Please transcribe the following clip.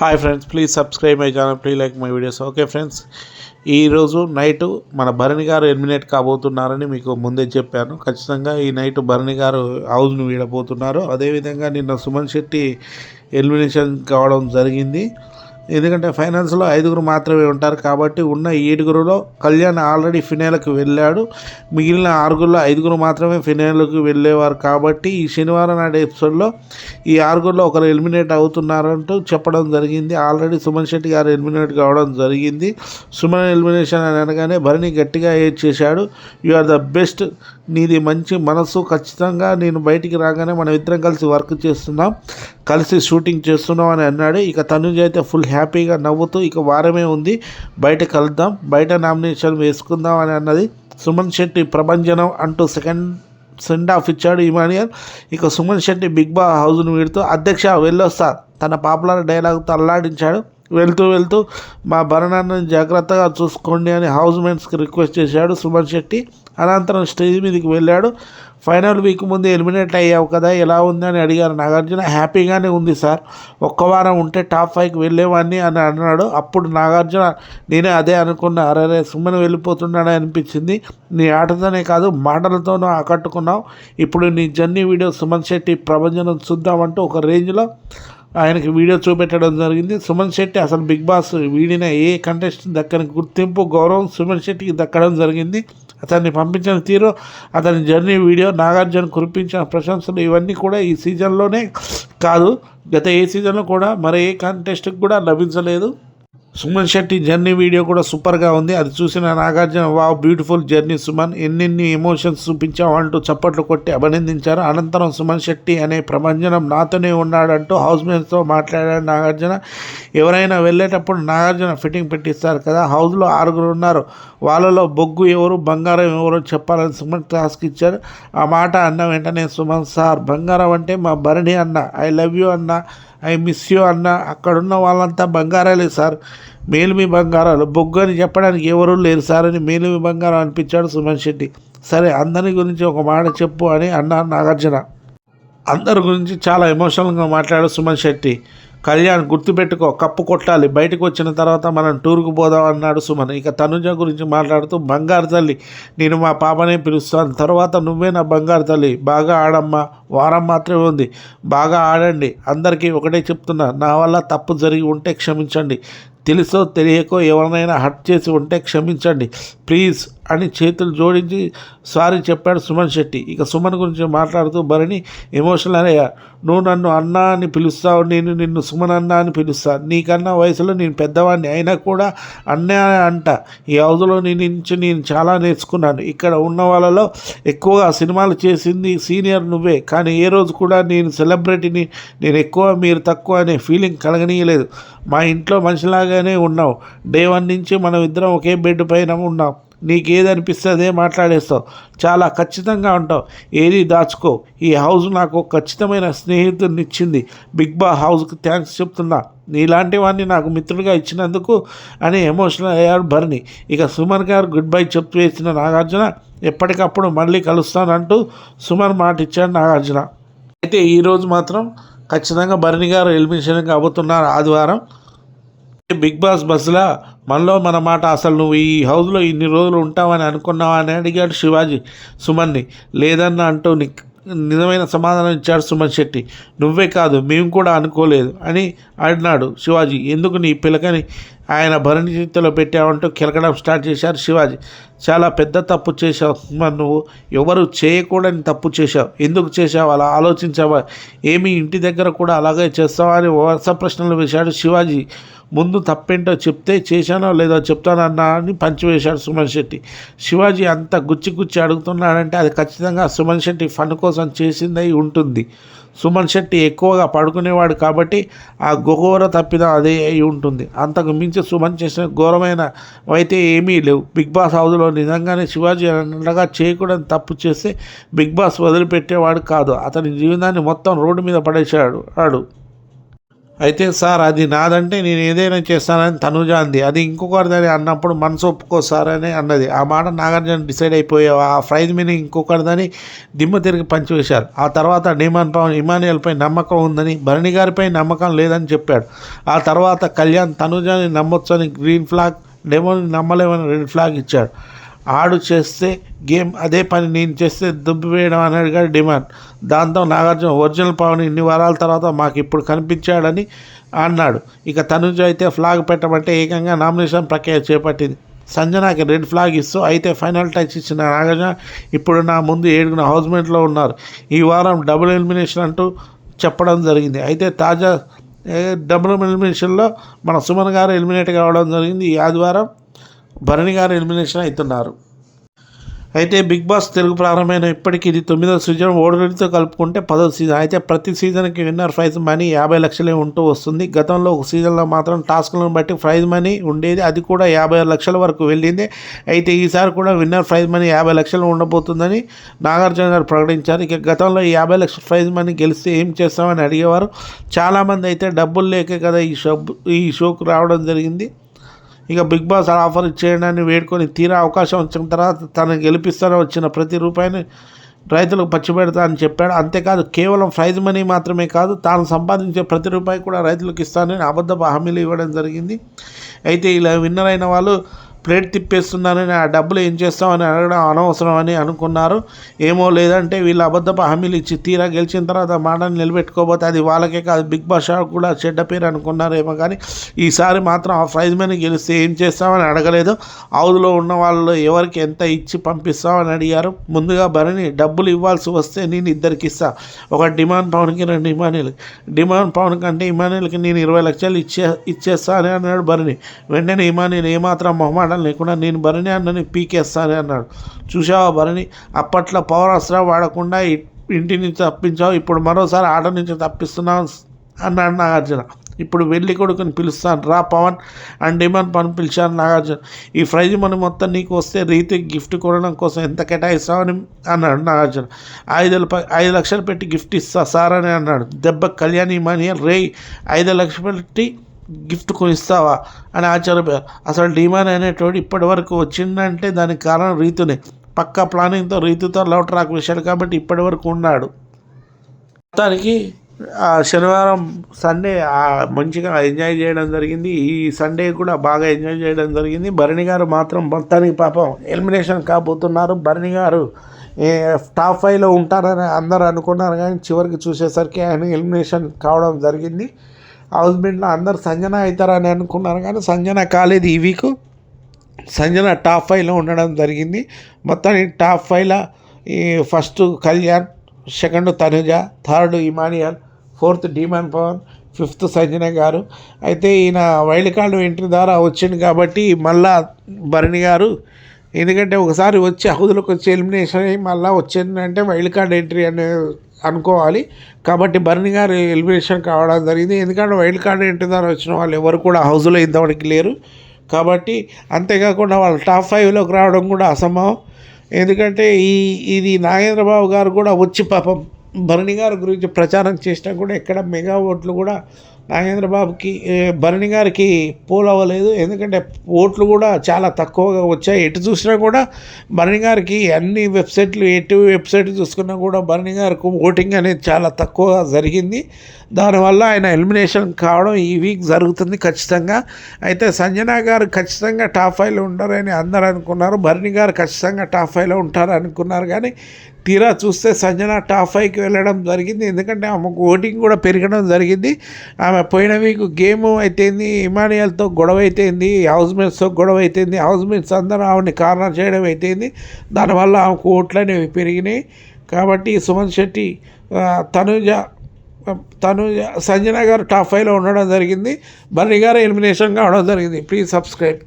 Hi friends, please subscribe my channel, please like my videos. Okay friends, ఈరోజు night మన Bharani garu eliminate కాబోతున్నారని మీకు ముందే చెప్పాను. ఖచ్చితంగా ఈ నైట్ భరణి గారు హౌస్ను వీడబోతున్నారు. అదేవిధంగా నిన్న సుమన్ శెట్టి ఎలిమినేషన్ కావడం జరిగింది. ఎందుకంటే ఫైనల్స్లో 5 మాత్రమే ఉంటారు కాబట్టి ఉన్న 7లో కళ్యాణ్ ఆల్రెడీ ఫినాల్కి వెళ్ళాడు. మిగిలిన 6లో 5 మాత్రమే ఫినాల్కి వెళ్ళేవారు కాబట్టి ఈ శనివారం నాటి ఎపిసోడ్లో ఈ 6లో ఒకరు ఎలిమినేట్ అవుతున్నారంటూ చెప్పడం జరిగింది. ఆల్రెడీ సుమన్ శెట్టి గారు ఎలిమినేట్ కావడం జరిగింది. సుమన్ ఎలిమినేషన్ అని అనగానే భరణి గట్టిగా ఏడ్ చేశాడు, యు ఆర్ ద బెస్ట్, నీది మంచి మనసు, ఖచ్చితంగా నేను బయటికి రాగానే మనం ఇద్దరం కలిసి వర్క్ చేస్తున్నాం, కలిసి షూటింగ్ చేస్తున్నాం అని అన్నాడు. ఇక తనుజ అయితే ఫుల్ హ్యాపీగా నవ్వుతూ ఇక వారమే ఉంది, బయట కలుద్దాం, బయట నామినేషన్ వేసుకుందాం అని అన్నది. సుమన్ శెట్టి ప్రభంజనం అంటూ సెండ్ ఆఫ్ ఇచ్చాడు ఇమానియల్. ఇక సుమన్ శెట్టి బిగ్ బాస్ హౌస్ను వీడుతూ అధ్యక్ష వెళ్ళొస్తా తన పాపులర్ డైలాగ్తో అల్లాడించాడు. వెళ్తూ మా భరణాన్ని జాగ్రత్తగా చూసుకోండి అని హౌస్ మేట్స్కి రిక్వెస్ట్ చేశాడు సుమన్ శెట్టి. అనంతరం స్టేజ్ మీదకి వెళ్ళాడు. ఫైనల్ వీక్ ముందు ఎలిమినేట్ అయ్యావు కదా, ఎలా ఉంది అని అడిగారు నాగార్జున. హ్యాపీగానే ఉంది సార్, ఒక్క వారం ఉంటే టాప్ 5కి వెళ్ళేవాడిని అని అన్నాడు. అప్పుడు నాగార్జున నేనే అదే అనుకున్నా, అరే సుమన్ వెళ్ళిపోతున్నాడని అనిపించింది, నీ ఆటతోనే కాదు మాటలతోనూ ఆకట్టుకున్నావు, ఇప్పుడు నీ జర్నీ వీడియో సుమన్ శెట్టి ప్రభంజనం చూద్దామంటూ ఒక రేంజ్లో ఆయనకి వీడియో చూపెట్టడం జరిగింది. సుమన్ శెట్టి అసలు బిగ్ బాస్ వీడిన ఏ కంటెస్టెంట్ దక్కని గుర్తింపు, గౌరవం సుమన్ శెట్టికి దక్కడం జరిగింది. అతన్ని పంపించిన తీరు, అతని జర్నీ వీడియో, నాగార్జున కురిపించిన ప్రశంసలు, ఇవన్నీ కూడా ఈ సీజన్లోనే కాదు గత ఏ సీజన్లో కూడా మరే ఏ కంటెస్ట్కి కూడా లభించలేదు. సుమన్ శెట్టి జర్నీ వీడియో కూడా సూపర్గా ఉంది. అది చూసిన Nagarjuna wow beautiful journey Suman, ఎన్నెన్ని ఎమోషన్స్ చూపించావు అంటూ చప్పట్లు కొట్టి అభినందించారు. అనంతరం సుమన్ శెట్టి అనే ప్రభంజనం నాతోనే ఉన్నాడంటూ హౌస్ మేట్స్తో మాట్లాడాడు నాగార్జున. ఎవరైనా వెళ్ళేటప్పుడు నాగార్జున ఫిట్టింగ్ పెట్టిస్తారు కదా, హౌస్లో 6 ఉన్నారు, వాళ్ళలో బొగ్గు ఎవరు బంగారం ఎవరో చెప్పాలని సుమన్ టాస్క్ ఇచ్చారు. ఆ మాట అన్న వెంటనే సుమన్ సార్ బంగారం అంటే మా భరణి అన్న, ఐ లవ్ యూ అన్న, ఐ మిస్ యూ అన్న, అక్కడున్న వాళ్ళంతా బంగారాలే సార్, మేలిమి బంగారాలు, బొగ్గు అని చెప్పడానికి ఎవరూ లేరు సార్ అని మేలిమి బంగారం అనిపించాడు సుమన్ శెట్టి. సరే అందరి గురించి ఒక మాట చెప్పు అని అన్నారు నాగార్జున. అందరి గురించి చాలా ఎమోషనల్గా మాట్లాడాడు సుమన్ శెట్టి. కళ్యాణ్ గుర్తుపెట్టుకో, కప్పు కొట్టాలి, బయటకు వచ్చిన తర్వాత మనం టూర్కు పోదాం అన్నాడు సుమన్. ఇక తనుజ గురించి మాట్లాడుతూ బంగారు తల్లి, నేను మా పాపనే పిలుస్తాను, తర్వాత నువ్వే నా బంగారు తల్లి, బాగా ఆడమ్మా, వారం మాత్రమే ఉంది, బాగా ఆడండి, అందరికీ ఒకటే చెప్తున్నా, నా వల్ల తప్పు జరిగి ఉంటే క్షమించండి, తెలుసో తెలియకో ఎవరినైనా హర్ట్ చేసి ఉంటే క్షమించండి ప్లీజ్ అని చేతులు జోడించి సారీ చెప్పాడు సుమన్ శెట్టి. ఇక సుమన్ గురించి మాట్లాడుతూ భరణి ఎమోషనల్ అయ్యా, నువ్వు నన్ను అన్నా అని పిలుస్తావు, నేను నిన్ను సుమన్ అన్నా అని పిలుస్తాను, నీకన్నా వయసులో నేను పెద్దవాడిని అయినా కూడా అన్నే అంట, ఈ హౌస్లో నుంచి నేను చాలా నేర్చుకున్నాను, ఇక్కడ ఉన్న వాళ్ళలో ఎక్కువగా సినిమాలు చేసింది సీనియర్ నువ్వే, కానీ ఏ రోజు కూడా నేను సెలబ్రిటీని, నేను ఎక్కువ మీరు తక్కువ అనే ఫీలింగ్ కలగనీయలేదు, మా ఇంట్లో మనిషిలాగానే ఉన్నావు, డే 1 నుంచి మనం ఇద్దరం ఒకే బెడ్ పైన ఉన్నాం, నీకేది అనిపిస్తే మాట్లాడేస్తావు, చాలా ఖచ్చితంగా ఉంటావు, ఏది దాచుకో, ఈ హౌస్ నాకు ఖచ్చితమైన స్నేహితుడిని ఇచ్చింది, బిగ్ బాస్ హౌస్కి థ్యాంక్స్ చెప్తున్నా, నీలాంటి వాడిని నాకు మిత్రుడిగా ఇచ్చినందుకు అని ఎమోషనల్ అయ్యాడు భరణి. ఇక సుమన్ గారు గుడ్ బై చెప్పు వేసిన నాగార్జున, ఎప్పటికప్పుడు మళ్ళీ కలుస్తానంటూ సుమన్ మాట ఇచ్చాడు నాగార్జున. అయితే ఈరోజు మాత్రం ఖచ్చితంగా భరణి గారు ఎలిమినేషన్ కాబోతున్నారు ఆదివారం. బిగ్ బాస్ బస్సులో మనలో మన మాట, అసలు నువ్వు ఈ హౌస్లో ఇన్ని రోజులు ఉంటావని అనుకున్నావా అని అడిగాడు శివాజీ సుమన్ని. లేదన్న అంటూ నిజమైన సమాధానం ఇచ్చాడు సుమన్ శెట్టి. నువ్వే కాదు మేము కూడా అనుకోలేదు అని అన్నాడు శివాజీ. ఎందుకు నీ పిలకని ఆయన భరణి చేతిలో పెట్టావంటూ కిలకడం స్టార్ట్ చేశారు శివాజీ. చాలా పెద్ద తప్పు చేశావు సుమన్, నువ్వు ఎవరు చేయకూడని తప్పు చేశావు, ఎందుకు చేశావు, అలా ఆలోచించావా, ఏమి ఇంటి దగ్గర కూడా అలాగే చేస్తావా అని వరుస ప్రశ్నలు వేశాడు శివాజీ. ముందు తప్పేంటో చెప్తే చేశానో లేదో చెప్తానన్నా అని పంచివేశాడు సుమన్ శెట్టి. శివాజీ అంత గుచ్చి అడుగుతున్నాడంటే అది ఖచ్చితంగా సుమన్ శెట్టి ఫన్ కోసం చేసిందై ఉంటుంది. సుమన్ శెట్టి ఎక్కువగా పడుకునేవాడు కాబట్టి ఆ ఘోర తప్పిదం అదే అయి ఉంటుంది. అంతకు మించి సుమన్ చేసిన ఘోరమైన అయితే ఏమీ లేవు. బిగ్ బాస్ హౌస్లో నిజంగానే శివాజీ అండగా చేయకూడని తప్పు చేస్తే బిగ్ బాస్ వదిలిపెట్టేవాడు కాదు, అతని జీవితాన్ని మొత్తం రోడ్డు మీద పడేశాడు. అయితే సార్ అది నాదంటే నేను ఏదైనా చేస్తానని తనుజ అంది. అది ఇంకొకరిదని అన్నప్పుడు మనసు ఒప్పుకో సార్ అని అన్నది. ఆ మాట నాగార్జున డిసైడ్ అయిపోయావు. ఆ ప్రైజ్ మనీ ఇంకొకరిదని దిమ్మ తిరిగి పంచివేశారు. ఆ తర్వాత డిమాండ్ పవన్ ఇమానియల్పై నమ్మకం ఉందని, భరణి గారిపై నమ్మకం లేదని చెప్పాడు. ఆ తర్వాత కళ్యాణ్ తనుజని నమ్మొచ్చని గ్రీన్ ఫ్లాగ్, డెమోని నమ్మలేమని రెడ్ ఫ్లాగ్ ఇచ్చాడు. ఆడు చేస్తే గేమ్ అదే పని నేను చేస్తే దుబ్బి వేయడం అనేది డిమాండ్. దాంతో నాగార్జున ఒరిజినల్ పవన్ ఇన్ని వారాల తర్వాత మాకు ఇప్పుడు కనిపించాడని అన్నాడు. ఇక తనుజ అయితే ఫ్లాగ్ పెట్టమంటే ఏకంగా నామినేషన్ ప్రక్రియ చేపట్టింది. సంజనాకి రెడ్ ఫ్లాగ్ ఇస్తూ అయితే ఫైనల్ టచ్ ఇచ్చిన నాగార్జున ఇప్పుడు నా ముందు 7 హౌస్మేట్లో ఉన్నారు. ఈ వారం డబుల్ ఎలిమినేషన్ అంటూ చెప్పడం జరిగింది. అయితే తాజా డబుల్ ఎలిమినేషన్లో మన సుమన్ గారు ఎలిమినేట్ కావడం జరిగింది. ఈ ఆదివారం భరణి గారు ఎలిమినేషన్ అవుతున్నారు. అయితే బిగ్ బాస్ తెలుగు ప్రారంభమైన ఇప్పటికీ ఇది 9వ సీజన్. ఓడితో కలుపుకుంటే 10వ సీజన్. అయితే ప్రతి సీజన్కి విన్నర్ ప్రైజ్ మనీ 50 లక్షలే ఉంటూ వస్తుంది. గతంలో ఒక సీజన్లో మాత్రం టాస్క్లను బట్టి ప్రైజ్ మనీ ఉండేది, అది కూడా 50 లక్షల వరకు వెళ్ళింది. అయితే ఈసారి కూడా విన్నర్ ప్రైజ్ మనీ 50 లక్షలు ఉండబోతుందని నాగార్జున గారు ప్రకటించారు. ఇక గతంలో ఈ 50 లక్షల ప్రైజ్ మనీ గెలిస్తే ఏం చేస్తామని అడిగేవారు. చాలామంది అయితే డబ్బులు లేకే కదా ఈ షోకు రావడం జరిగింది. ఇక బిగ్ బాస్ ఆఫర్ ఇచ్చేయడాన్ని వేడుకొని తీరా అవకాశం వచ్చిన తర్వాత తను గెలిపిస్తానని వచ్చిన ప్రతి రూపాయిని రైతులకు పంచిపెడతా అని చెప్పాడు. అంతేకాదు కేవలం ప్రైజ్ మనీ మాత్రమే కాదు, తాను సంపాదించే ప్రతి రూపాయి కూడా రైతులకు ఇస్తానని అబద్ధపు హామీలు ఇవ్వడం జరిగింది. అయితే ఇలా విన్నర్ అయిన వాళ్ళు ప్లేట్ తిప్పేస్తున్నారని ఆ డబ్బులు ఏం చేస్తామని అడగడం అనవసరం అని అనుకున్నారు ఏమో. లేదంటే వీళ్ళు అబద్ధపు హామీలు ఇచ్చి తీరా గెలిచిన తర్వాత మాటను నిలబెట్టుకోబోతే అది వాళ్ళకే కాదు బిగ్ బాస్ షో కూడా చెడ్డ పేరు అనుకున్నారేమో. కానీ ఈసారి మాత్రం ఆ ప్రైజ్ మనీ గెలిస్తే ఏం చేస్తామని అడగలేదు. హౌస్లో ఉన్న వాళ్ళు ఎవరికి ఎంత ఇచ్చి పంపిస్తామని అడిగారు. ముందుగా భరణి డబ్బులు ఇవ్వాల్సి వస్తే నేను ఇద్దరికి ఇస్తా, ఒక డిమాండ్ పవన్కి 2 ఇమానియల్. డిమాండ్ పవన్ కంటే ఇమానియల్కి నేను 20 లక్షలు ఇచ్చేస్తా అని అన్నాడు భరణి. వెంటనే ఇమానియల్ ఏమాత్రం మొహమాట లేకుండా నేను భరణి అన్నని పీకేస్తాను అన్నాడు. చూసావా భరణి, అప్పట్లో పవర్ అస్త్రం వాడకుండా ఇంటి నుంచి తప్పించావు, ఇప్పుడు మరోసారి ఆట నుంచి తప్పిస్తున్నావు అన్నాడు నాగార్జున. ఇప్పుడు వెళ్ళి కొడుకుని పిలుస్తాను రా పవన్ అండ్ డిమాండ్ పవన్ పిలిచాను నాగార్జున. ఈ ప్రైజ్ మనీ మొత్తం నీకు వస్తే రీతికి గిఫ్ట్ కొనడం కోసం ఎంత కేటాయిస్తామని అన్నాడు నాగార్జున. 5 లక్షలు పెట్టి గిఫ్ట్ ఇస్తా సార్ అని అన్నాడు. దెబ్బ కళ్యాణి ఇమానియల్ 5 లక్షలు పెట్టి గిఫ్ట్ కొనిస్తావా అని ఆశ్చర్యపోయారు. అసలు డిమాండ్ అనేటోడు ఇప్పటి వరకు వచ్చిందంటే దానికి కారణం రీతునే. పక్కా ప్లానింగ్తో రీతుతో లవ్ ట్రాక్ విషయాలు కాబట్టి ఇప్పటి వరకు ఉన్నాడు. మొత్తానికి శనివారం సండే మంచిగా ఎంజాయ్ చేయడం జరిగింది. ఈ సండే కూడా బాగా ఎంజాయ్ చేయడం జరిగింది. భరణి గారు మాత్రం మొత్తానికి పాపం ఎలిమినేషన్ కాబోతున్నారు. భరణి గారు టాప్ 5లో ఉంటారని అందరూ అనుకున్నారు, కానీ చివరికి చూసేసరికి ఆయన ఎలిమినేషన్ కావడం జరిగింది. హౌస్మేట్లో అందరు సంజన అవుతారని అనుకున్నారు, కానీ సంజన కాలేదు. ఈ వీక్ సంజన టాప్ 5లో ఉండడం జరిగింది. మొత్తానికి టాప్ 5లో first Kalyan, second Tanuja, third Emmanuel, fourth demon Pavan, fifth Sanjana garu. అయితే ఈయన వైల్డ్ కార్డు ఎంట్రీ ద్వారా వచ్చింది కాబట్టి మళ్ళా భరణి గారు, ఎందుకంటే ఒకసారి వచ్చి హౌదులకు వచ్చి ఎలిమినేషన్ అయ్యి మళ్ళీ వచ్చిందంటే వైల్డ్ కార్డ్ ఎంట్రీ అనుకోవాలి. కాబట్టి భరణి గారు ఎలిమినేషన్ కావడం జరిగింది. ఎందుకంటే వైల్డ్ కార్డ్ ఎంట్రీ ద్వారా వచ్చిన వాళ్ళు ఎవరు కూడా హౌస్లో ఇంతవరకు లేరు. కాబట్టి అంతేకాకుండా వాళ్ళు టాప్ 5లోకి రావడం కూడా అసంభవం. ఎందుకంటే ఇది నాగేంద్రబాబు గారు కూడా వచ్చి పాపం భరణి గారి గురించి ప్రచారం చేసినా కూడా ఎక్కడ మెగా ఓట్లు కూడా నాగేంద్రబాబుకి భరణి గారికి పోల్ అవ్వలేదు. ఎందుకంటే ఓట్లు కూడా చాలా తక్కువగా వచ్చాయి. ఎటు చూసినా కూడా భరణి గారికి అన్ని ఎటు వెబ్సైట్ చూసుకున్నా కూడా భరణి గారికి ఓటింగ్ అనేది చాలా తక్కువగా జరిగింది. దానివల్ల ఆయన ఎలిమినేషన్ కావడం ఈ వీక్ జరుగుతుంది ఖచ్చితంగా. అయితే సంజన గారు ఖచ్చితంగా టాప్ 5లో ఉంటారని అందరూ అనుకున్నారు. భరణి గారు ఖచ్చితంగా టాప్ 5లో ఉంటారు అనుకున్నారు, కానీ తీరా చూస్తే సంజన టాప్ 5కి వెళ్ళడం జరిగింది. ఎందుకంటే ఆమెకు ఓటింగ్ కూడా పెరగడం జరిగింది. ఆమె పోయిన వీక్ గేమ్ అయితేంది, ఇమానియల్తో గొడవ అయితేంది, హౌస్మేట్స్తో గొడవ అయితేంది, హౌస్మేట్స్ అందరూ ఆమెని కార్నర్ చేయడం అయితేంది. దానివల్ల ఆమెకు ఓట్లు అనేవి పెరిగినాయి. కాబట్టి సుమన్ శెట్టి, తనుజ సంజన గారు టాప్ 5లో ఉండడం జరిగింది. భరణి గారు ఎలిమినేషన్ కావడం జరిగింది. Please subscribe.